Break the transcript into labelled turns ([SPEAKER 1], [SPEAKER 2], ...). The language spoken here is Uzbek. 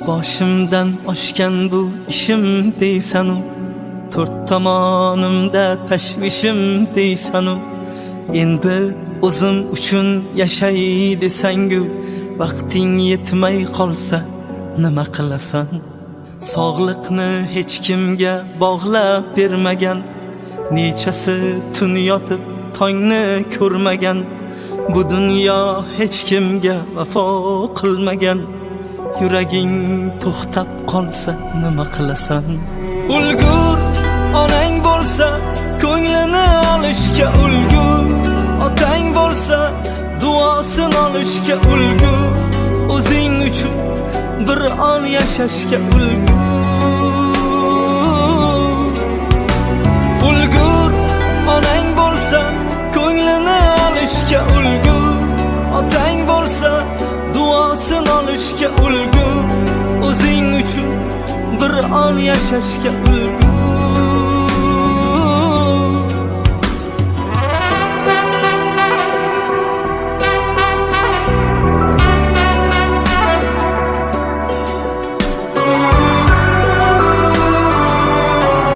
[SPEAKER 1] Boshimdan oshgan bu ishim deysanu, to'rt tomonimda tashvishim deysanu. Endi o'zim uchun yashay desangu, vaqting yetmay qolsa nima qilasan? Sog'liqni hech kimga bog'lab bermagan, nechasi tun yotib tongni ko'rmagan. Bu dunyo hech kimga vafo qilmagan. Yuraging to'xtab qolsa nima qilasan? Ulgur, onang bo'lsa ko'nglini olishga ulgur, otang bo'lsa duosini olishga ulgur, o'zing uchun bir on yashashga ulgur. Ulgur, onang bo'lsa ko'nglini olishga ulgur, otang bo'lsa duosini olishga ulgur, o'zing uchun bir on yashashga ulgur.